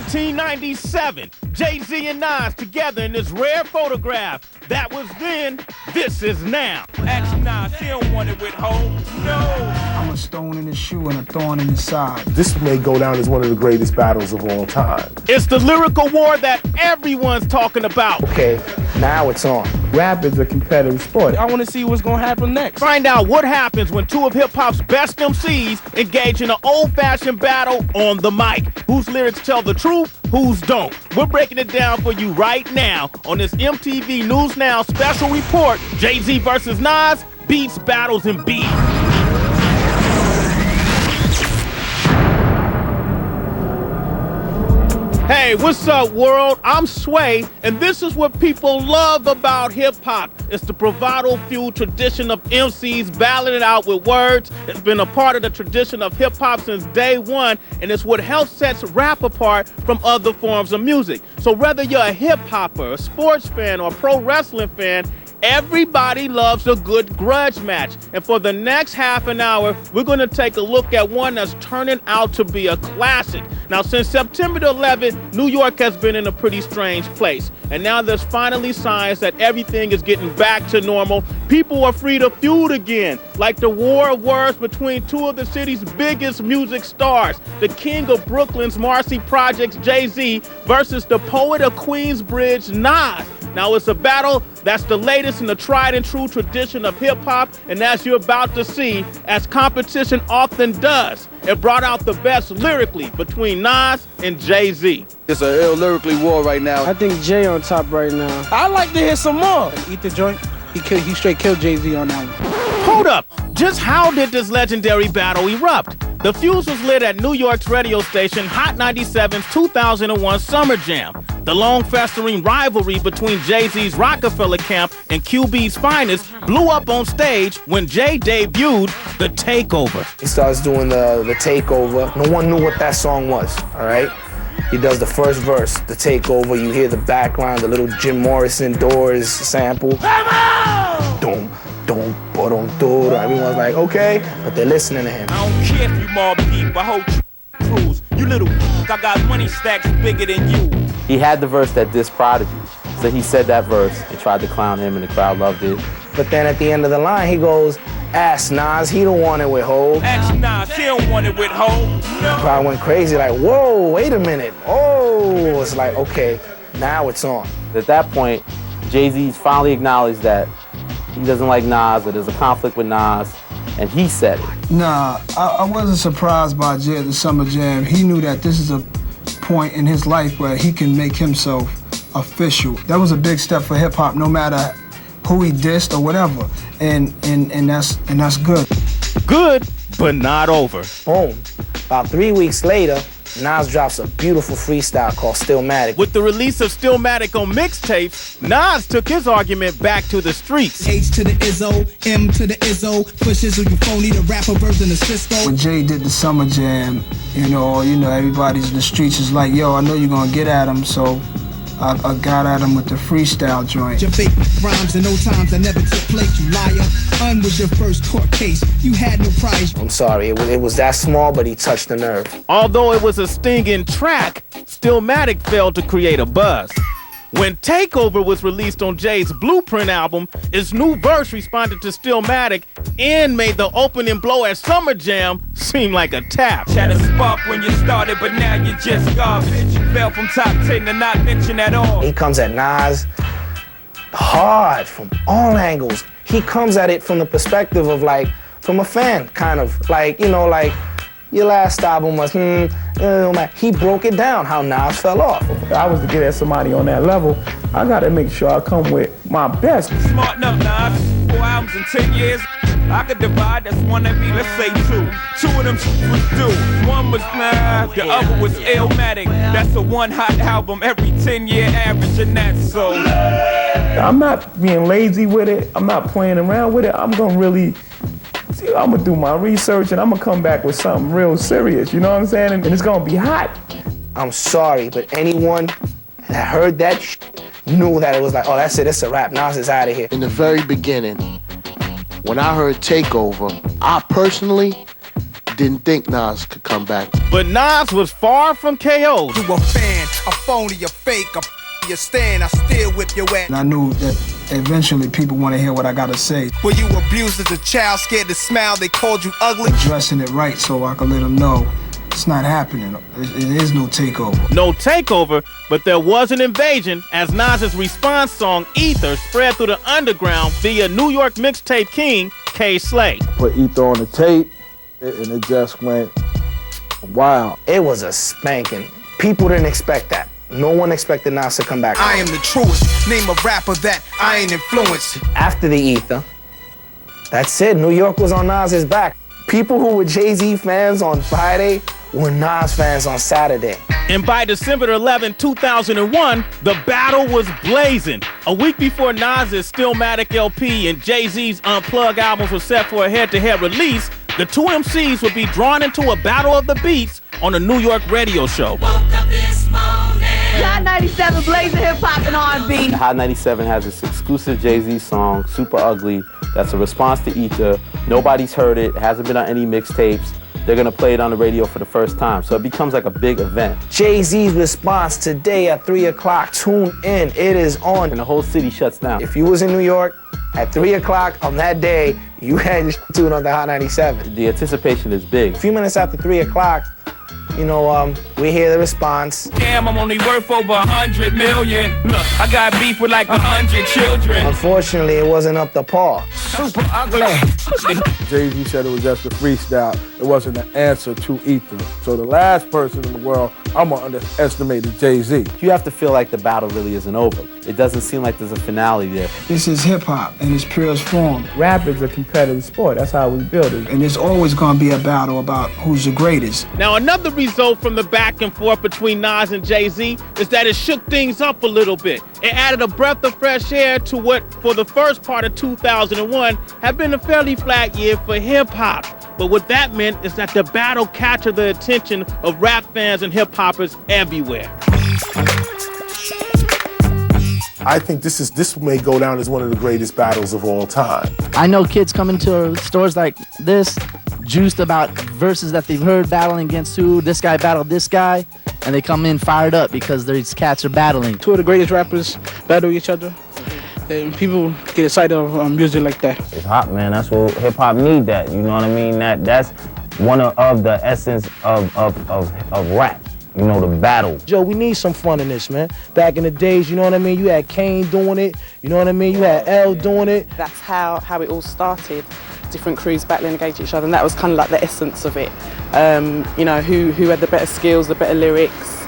1997, Jay-Z and Nas together in this rare photograph. That was then, this is now. Ask Nas, he don't want it with hope, no. I'm a stone in his shoe and a thorn in his side. This may go down as one of the greatest battles of all time. It's the lyrical war that everyone's talking about. Okay, now it's on. Rap is a competitive sport. I want to see what's going to happen next. Find out what happens when two of hip-hop's best MCs engage in an old-fashioned battle on the mic. Whose lyrics tell the truth, whose don't. We're breaking it down for you right now on this MTV News Now special report, Jay-Z versus Nas, Beats, Battles, and Beef. Hey, what's up, world? I'm Sway, and this is what people love about hip-hop. It's the bravado-fueled tradition of MCs battling it out with words. It's been a part of the tradition of hip-hop since day one, and it's what helps sets rap apart from other forms of music. So whether you're a hip-hopper, a sports fan, or a pro wrestling fan, everybody loves a good grudge match. And for the next half an hour, we're going to take a look at one that's turning out to be a classic. Now, since September the 11th, New York has been in a pretty strange place. And now there's finally signs that everything is getting back to normal. People are free to feud again, like the war of words between two of the city's biggest music stars, the king of Brooklyn's Marcy Projects, Jay-Z, versus the poet of Queensbridge, Nas. Now, it's a battle that's the latest in the tried and true tradition of hip-hop, and as you're about to see, as competition often does, it brought out the best lyrically between Nas and Jay-Z. It's an ill lyrically war right now. I think Jay on top right now. I'd like to hear some more. Eat the joint. He straight killed Jay-Z on that one. Hold up, just how did this legendary battle erupt? The fuse was lit at New York's radio station Hot 97's 2001 Summer Jam. The long-festering rivalry between Jay-Z's Rockefeller camp and QB's finest blew up on stage when Jay debuted The Takeover. He starts doing the takeover. No one knew what that song was, all right? He does the first verse, The Takeover. You hear the background, the little Jim Morrison Doors sample. Come on! Dum, dum, ba-dum, dum. Everyone's like, okay, but they're listening to him. I don't care if you mob deep, I hold cruise. You little I got money stacks bigger than you. He had the verse that dissed Prodigy, so he said that verse and tried to clown him, and the crowd loved it. But then at the end of the line, he goes, ask Nas, he don't want it with Hov. Ask Nas, he don't want it with Hov. No. The crowd went crazy, like, whoa, wait a minute. Oh, it's like, okay, now it's on. At that point, Jay-Z's finally acknowledged that he doesn't like Nas, that there's a conflict with Nas, and he said it. Nah, I wasn't surprised by Jay at the Summer Jam. He knew that this is a point in his life where he can make himself official. That was a big step for hip-hop, no matter who he dissed or whatever, and that's good. Good, but not over. Boom. About 3 weeks later, Nas drops a beautiful freestyle called Stillmatic. With the release of Stillmatic on mixtapes, Nas took his argument back to the streets. H to the Izzo, M to the Izzo, pushes on you phony, the rapper version of Cisco. When Jay did the Summer Jam, you know, everybody's in the streets is like, yo, I know you're gonna get at him, so I got at him with the freestyle joint. Your fake rhymes and no times I never took place, you liar. Un was your first court case, you had no prize. I'm sorry, it was that small, but he touched the nerve. Although it was a stinging track, Stillmatic failed to create a buzz. When Takeover was released on Jay's Blueprint album, his new verse responded to Stillmatic and made the opening blow at Summer Jam seem like a tap. Had a spark when you started, but now you're just garbage. Fell from top 10 to not mention at all. He comes at Nas hard from all angles. He comes at it from the perspective of like, from a fan, kind of. Like, you know, like, your last album was, he broke it down, how Nas fell off. If I was to get at somebody on that level, I gotta make sure I come with my best. Smart enough, Nas. 4 albums in 10 years. I could divide, that's one of me, let's say 2. 2 of them was due. One was Nas, the other was Illmatic. That's a one hot album every 10-year average, and that's so. I'm not being lazy with it. I'm not playing around with it. I'm gonna do my research and I'm gonna come back with something real serious, you know what I'm saying? And it's gonna be hot. I'm sorry, but anyone that heard that knew that it was like, oh, that's it, it's a wrap, Nas is out of here. In the very beginning, when I heard Takeover, I personally didn't think Nas could come back. But Nas was far from KO. You a fan, a phony, a fake, you stand, I still whip your ass. And I knew that eventually people want to hear what I got to say. Were you abused as a child, scared to smile, they called you ugly? Dressing it right so I could let them know it's not happening. It is no takeover. No takeover, but there was an invasion as Nas's response song, Ether, spread through the underground via New York mixtape king, K. Slay. Put Ether on the tape, and it just went wild. It was a spanking. People didn't expect that. No one expected Nas to come back. I am the truest. Name a rapper that I ain't influenced. After the Ether, that's it. New York was on Nas's back. People who were Jay-Z fans on Friday were Nas fans on Saturday. And by December 11, 2001, the battle was blazing. A week before Nas's Stillmatic LP and Jay-Z's Unplugged albums were set for a head-to-head release, the two MCs would be drawn into a battle of the beats on a New York radio show. Hot 97 blazing hip-hop and R&B. Hot 97 has this exclusive Jay-Z song, Super Ugly, that's a response to Ether. Nobody's heard it, hasn't been on any mixtapes. They're gonna play it on the radio for the first time, so it becomes like a big event. Jay-Z's response today at 3 o'clock, tune in, it is on. And the whole city shuts down. If you was in New York at 3 o'clock on that day, you had your tune on the Hot 97. The anticipation is big. A few minutes after 3 o'clock, you know, we hear the response. Damn, I'm only worth over 100 million. Look, I got beef with like 100 children. Unfortunately, it wasn't up to par. Super ugly. Jay-Z said it was just a freestyle. It wasn't an answer to Ether. So the last person in the world I'm gonna underestimate is Jay-Z. You have to feel like the battle really isn't over. It doesn't seem like there's a finale there. This is hip-hop in its purest form. Rap is a competitive sport. That's how we build it. And there's always going to be a battle about who's the greatest. Now, another result from the back and forth between Nas and Jay-Z is that it shook things up a little bit. It added a breath of fresh air to what, for the first part of 2001, had been a fairly flat year for hip-hop. But what that meant is that the battle captured the attention of rap fans and hip-hoppers everywhere. I think this may go down as one of the greatest battles of all time. I know kids come into stores like this, juiced about verses that they've heard battling against who, this guy battled this guy, and they come in fired up because these cats are battling. Two of the greatest rappers battle each other, and people get excited of music like that. It's hot, man. That's what hip-hop need that, you know what I mean? That's one of the essence of rap. You know, the battle. Joe, we need some fun in this, man. Back in the days, you know what I mean? You had Kane doing it, you know what I mean? You had L doing it. That's how it all started. Different crews battling against each other, and that was kind of like the essence of it. You know, who had the better skills, the better lyrics,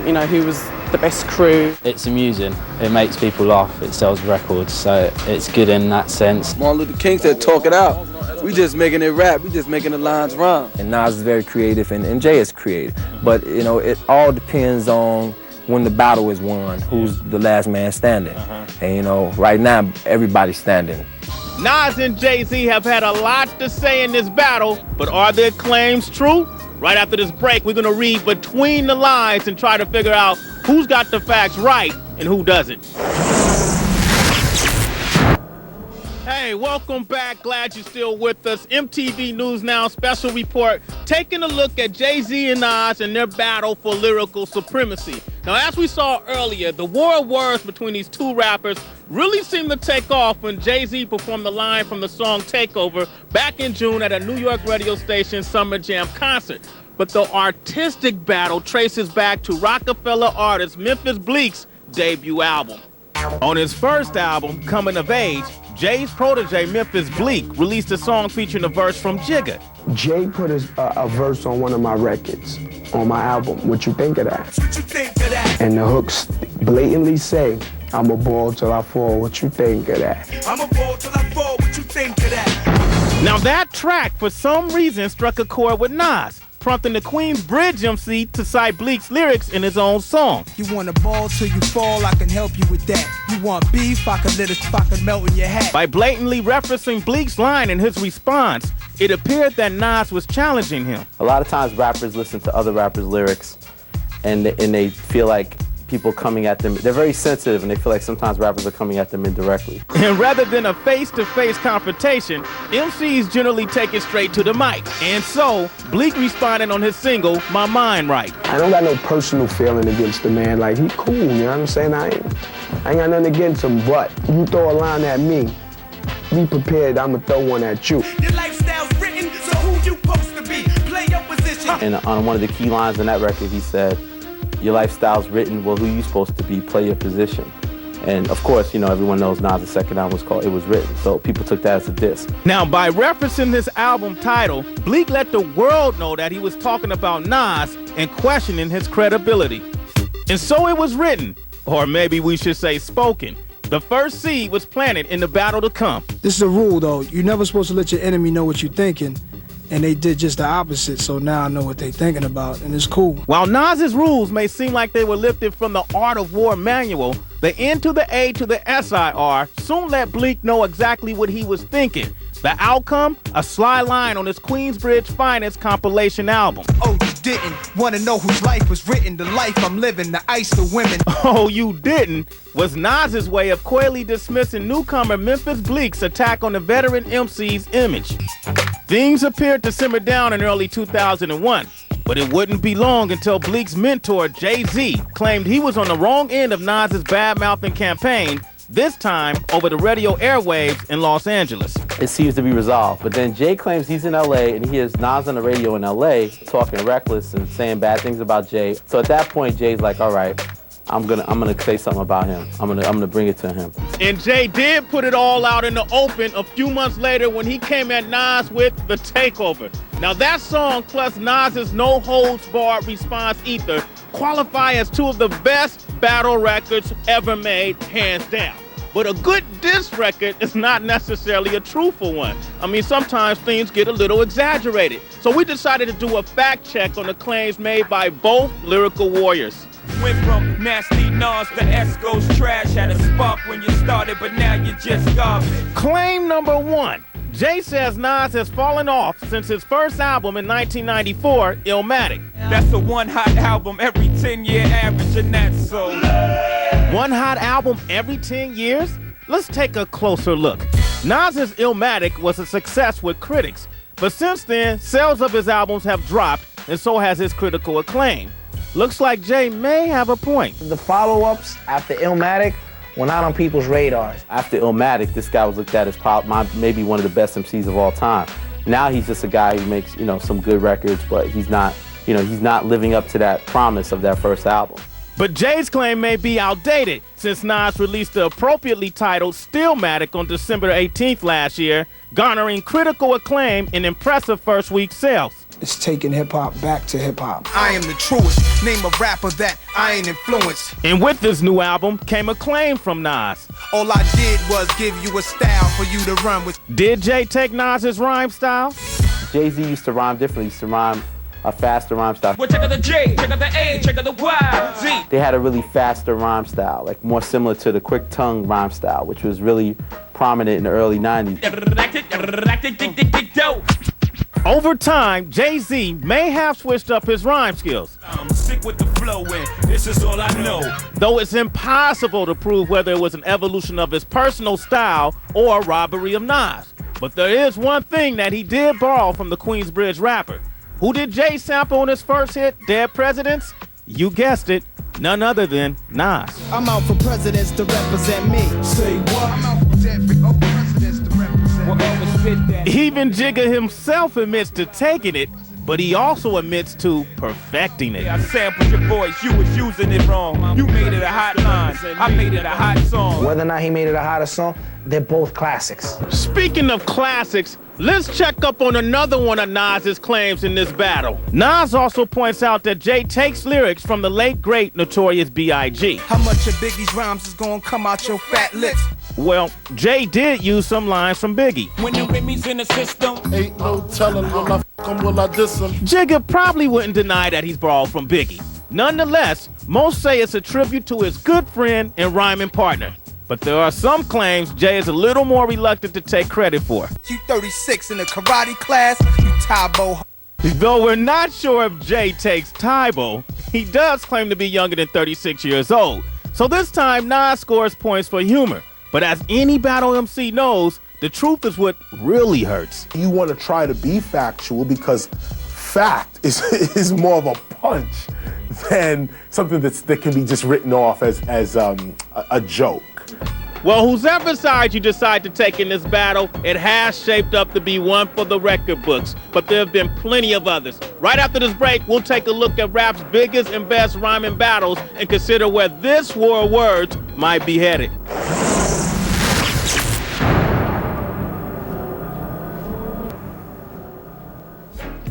you know, who was the best crew. It's amusing. It makes people laugh. It sells records, so it's good in that sense. Martin Luther King said, talk it out. We just making it rap, we just making the lines rhyme. And Nas is very creative and Jay is creative. But, you know, it all depends on when the battle is won, who's the last man standing. And, you know, right now, everybody's standing. Nas and Jay-Z have had a lot to say in this battle, but are their claims true? Right after this break, we're gonna read between the lines and try to figure out who's got the facts right and who doesn't. Hey, welcome back. Glad you're still with us. MTV News Now special report taking a look at Jay-Z and Nas and their battle for lyrical supremacy. Now, as we saw earlier, the war of words between these two rappers really seemed to take off when Jay-Z performed the line from the song Takeover back in June at a New York radio station Summer Jam concert. But the artistic battle traces back to Rockefeller artist Memphis Bleek's debut album. On his first album, Coming of Age, Jay's protege, Memphis Bleek, released a song featuring a verse from Jigga. Jay put a verse on one of my records, on my album. What you think of that? What you think of that? And the hooks blatantly say, I'm a ball till I fall. What you think of that? I'm a ball till I fall. What you think of that? Now that track, for some reason, struck a chord with Nas, prompting the Queen's Bridge MC to cite Bleek's lyrics in his own song. You want a ball till you fall, I can help you with that. You want beef, I can melt in your hat. By blatantly referencing Bleek's line in his response, it appeared that Nas was challenging him. A lot of times rappers listen to other rappers' lyrics and they feel like people coming at them. They're very sensitive, and they feel like sometimes rappers are coming at them indirectly. And rather than a face-to-face confrontation, MCs generally take it straight to the mic. And so, Bleek responded on his single, My Mind Right. I don't got no personal feeling against the man. Like, he cool, you know what I'm saying? I ain't got nothing against him, but you throw a line at me, be prepared, I'm gonna throw one at you. Your lifestyle's written, so who you supposed to be? Play your position. And on one of the key lines in that record, he said, your lifestyle's written, well, who you supposed to be? Play your position. And of course, you know, everyone knows Nas' second album was called It Was Written, so people took that as a diss. Now, by referencing this album title, Bleek let the world know that he was talking about Nas and questioning his credibility. And so it was written, or maybe we should say spoken. The first seed was planted in the battle to come. This is a rule, though. You're never supposed to let your enemy know what you're thinking. And they did just the opposite, so now I know what they're thinking about, and it's cool. While Nas's rules may seem like they were lifted from the Art of War manual, the N to the A to the SIR soon let Bleek know exactly what he was thinking. The outcome? A sly line on his Queensbridge Finest compilation album. Oh, you didn't want to know whose life was written, the life I'm living, the ice the women. Oh, you didn't was Nas's way of coyly dismissing newcomer Memphis Bleek's attack on the veteran MC's image. Things appeared to simmer down in early 2001, but it wouldn't be long until Bleek's mentor, Jay-Z, claimed he was on the wrong end of Nas's bad-mouthing campaign, this time over the radio airwaves in Los Angeles. It seems to be resolved, but then Jay claims he's in LA and he hears Nas on the radio in LA talking reckless and saying bad things about Jay. So at that point, Jay's like, all right, I'm gonna say something about him. I'm gonna bring it to him. And Jay did put it all out in the open a few months later when he came at Nas with The Takeover. Now that song plus Nas's no holds barred response ether qualify as two of the best battle records ever made, hands down. But a good diss record is not necessarily a truthful one. I mean, sometimes things get a little exaggerated. So we decided to do a fact check on the claims made by both lyrical warriors. Went from nasty Nas to Esco's trash. Had a spark when you started, but now you just garbage. Claim number one. Jay says Nas has fallen off since his first album in 1994, Illmatic. That's a one hot album every 10-year average, and that's so. One hot album every 10 years? Let's take a closer look. Nas's Illmatic was a success with critics, but since then, sales of his albums have dropped, and so has his critical acclaim. Looks like Jay may have a point. The follow-ups after Illmatic were not on people's radars. After Illmatic, this guy was looked at as maybe one of the best MCs of all time. Now he's just a guy who makes, you know, some good records, but he's not living up to that promise of that first album. But Jay's claim may be outdated since Nas released the appropriately titled Stillmatic on December 18th last year, garnering critical acclaim and impressive first week sales. It's taking hip-hop back to hip-hop. I am the truest. Name a rapper that I ain't influenced. And with this new album came acclaim from Nas. All I did was give you a style for you to run with. Did Jay take Nas's rhyme style? Jay-Z used to rhyme differently. He used to rhyme a faster rhyme style. Well, check out the J, check out the A, check out the Y, Z. They had a really faster rhyme style, like more similar to the quick tongue rhyme style, which was really prominent in the early 90s. Over time, Jay-Z may have switched up his rhyme skills. I'm sick with the flow and this is all I know. Though it's impossible to prove whether it was an evolution of his personal style or a robbery of Nas. But there is one thing that he did borrow from the Queensbridge rapper. Who did Jay sample on his first hit, Dead Presidents? You guessed it, none other than Nas. I'm out for presidents to represent me. Say what? I'm out for presidents to represent me. Even Jigga himself admits to taking it, but he also admits to perfecting it. Yeah, I sampled your voice, you was using it wrong. You made it a hot line, I made it a hot song. Whether or not he made it a hotter song, they're both classics. Speaking of classics, let's check up on another one of Nas's claims in this battle. Nas also points out that Jay takes lyrics from the late great Notorious B.I.G. How much of Biggie's rhymes is gonna come out your fat lips? Well, Jay did use some lines from Biggie. When the Remy's in the system, ain't no telling will I f him, will I diss him. Jigga probably wouldn't deny that he's borrowed from Biggie. Nonetheless, most say it's a tribute to his good friend and rhyming partner. But there are some claims Jay is a little more reluctant to take credit for. You 36 in a karate class, you Tybo. Though we're not sure if Jay takes Tybo, he does claim to be younger than 36 years old. So this time, Nas scores points for humor. But as any battle MC knows, the truth is what really hurts. You want to try to be factual because fact is more of a punch than something that can be just written off as a joke. Well, whoever side you decide to take in this battle, it has shaped up to be one for the record books, but there have been plenty of others. Right after this break, we'll take a look at rap's biggest and best rhyming battles and consider where this war of words might be headed.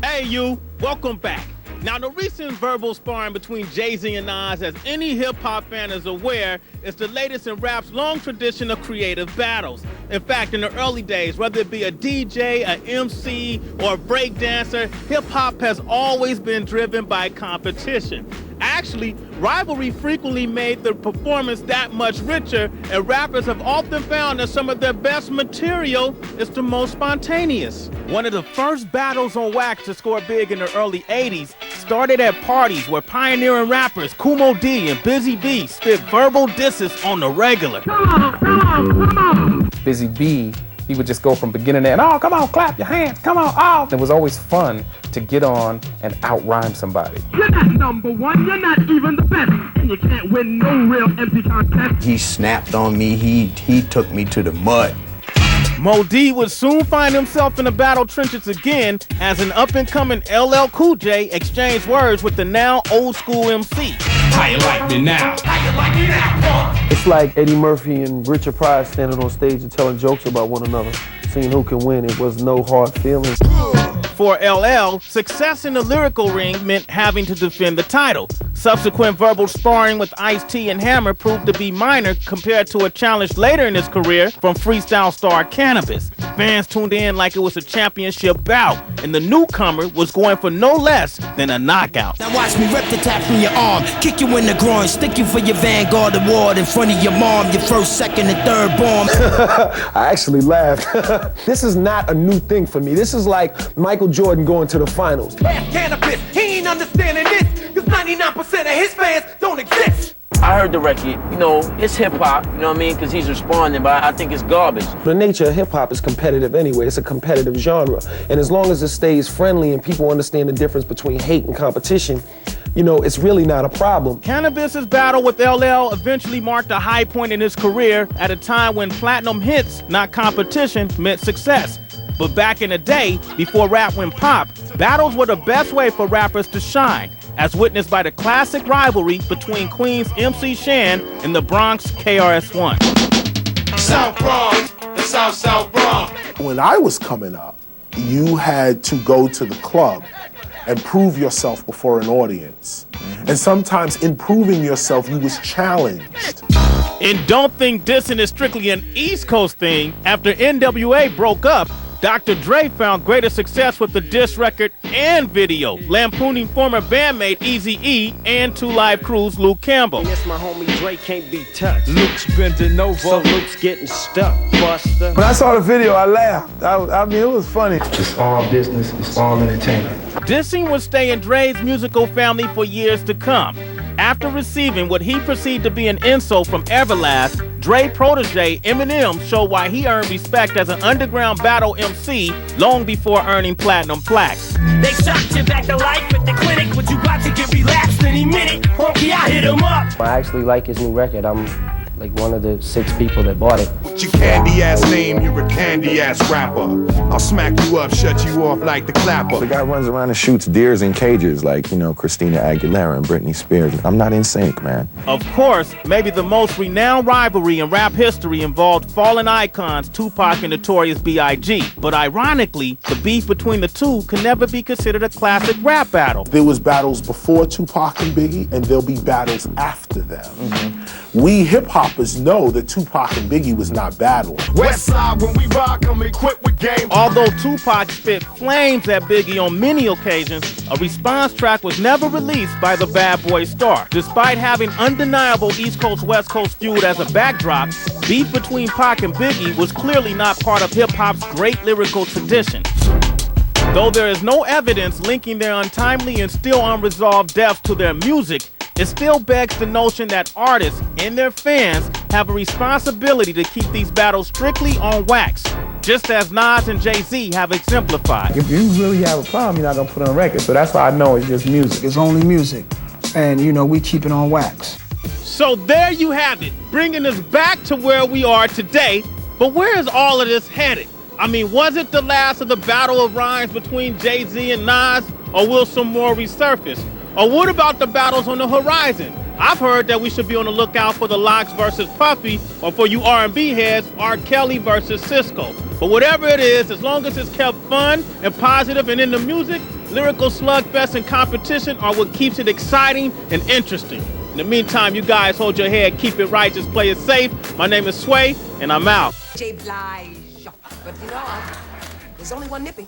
Hey you, welcome back. Now, the recent verbal sparring between Jay-Z and Nas, as any hip-hop fan is aware, is the latest in rap's long tradition of creative battles. In fact, in the early days, whether it be a DJ, an MC, or a breakdancer, hip-hop has always been driven by competition. Actually, rivalry frequently made the performance that much richer, and rappers have often found that some of their best material is the most spontaneous. One of the first battles on wax to score big in the early 80s started at parties where pioneering rappers Kumo D and Busy B spit verbal disses on the regular. Come on. Busy B, he would just go from beginning to end, oh, come on, clap your hands, come on, oh. It was always fun to get on and out-rhyme somebody. You're not number one, you're not even the best, and you can't win no real empty contest. He snapped on me, he took me to the mud. Mo D would soon find himself in the battle trenches again as an up-and-coming LL Cool J exchanged words with the now old-school MC. How you like me now? How you like me now, punk? It's like Eddie Murphy and Richard Pryor standing on stage and telling jokes about one another, seeing who can win. It was no hard feelings. For LL, success in the lyrical ring meant having to defend the title. Subsequent verbal sparring with Ice-T and Hammer proved to be minor compared to a challenge later in his career from freestyle star Cannabis. Fans tuned in like it was a championship bout, and the newcomer was going for no less than a knockout. Now watch me rip the tap from your arm, kick you in the groin, stick you for your Vanguard award in front of your mom, your first, second, and third bomb. I actually laughed. This is not a new thing for me. This is like Michael Jordan going to the finals. Cannabis, he ain't understanding this, because 99% of his fans don't exist. I heard the record, you know, it's hip-hop, you know what I mean, because he's responding, but I think it's garbage. The nature of hip-hop is competitive anyway. It's a competitive genre. And as long as it stays friendly and people understand the difference between hate and competition, you know, it's really not a problem. Cannabis's battle with LL eventually marked a high point in his career at a time when platinum hits, not competition, meant success. But back in the day, before rap went pop, battles were the best way for rappers to shine, as witnessed by the classic rivalry between Queens MC Shan and the Bronx KRS-One. South Bronx, the South Bronx. When I was coming up, you had to go to the club and prove yourself before an audience. And sometimes in proving yourself, you was challenged. And don't think dissing is strictly an East Coast thing. After NWA broke up, Dr. Dre found greater success with the diss record and video, lampooning former bandmate Eazy-E and Two Live Crew's Luke Campbell. Yes, my homie Dre can't be touched. Luke's bending over, so Luke's getting stuck, Buster. When I saw the video, I laughed. I mean, it was funny. It's all business, it's all entertainment. Dissing would stay in Dre's musical family for years to come. After receiving what he perceived to be an insult from Everlast, Dre protege Eminem showed why he earned respect as an underground battle MC long before earning platinum plaques. They shot you back to life at the clinic, but you about to get relaxed any minute. Honky, I hit him up. I actually like his new record. I'm like one of the 6 people that bought it. What's your candy ass name? You're a candy ass rapper. I'll smack you up, shut you off like the clapper. The guy runs around and shoots deers in cages like, you know, Christina Aguilera and Britney Spears. I'm not in sync, man. Of course, maybe the most renowned rivalry in rap history involved fallen icons Tupac and Notorious B.I.G. But ironically, the beef between the two can never be considered a classic rap battle. There was battles before Tupac and Biggie, and there'll be battles after them. We hip-hoppers know that Tupac and Biggie was not battling. Westside, when we rock, I'm equipped with game. Although Tupac spit flames at Biggie on many occasions, a response track was never released by the Bad Boy star. Despite having undeniable East Coast-West Coast feud as a backdrop, beef between Pac and Biggie was clearly not part of hip-hop's great lyrical tradition. Though there is no evidence linking their untimely and still unresolved deaths to their music, it still begs the notion that artists and their fans have a responsibility to keep these battles strictly on wax, just as Nas and Jay-Z have exemplified. If you really have a problem, you're not gonna put it on record. So that's why I know it's just music. It's only music. And, you know, we keep it on wax. So there you have it, bringing us back to where we are today. But where is all of this headed? I mean, was it the last of the battle of rhymes between Jay-Z and Nas, or will some more resurface? Or what about the battles on the horizon? I've heard that we should be on the lookout for the Lox versus Puffy, or for you R&B heads, R. Kelly versus Cisco. But whatever it is, as long as it's kept fun and positive and in the music, lyrical slugfest and competition are what keeps it exciting and interesting. In the meantime, you guys hold your head, keep it righteous, play it safe. My name is Sway, and I'm out. But you know, there's only one nipping.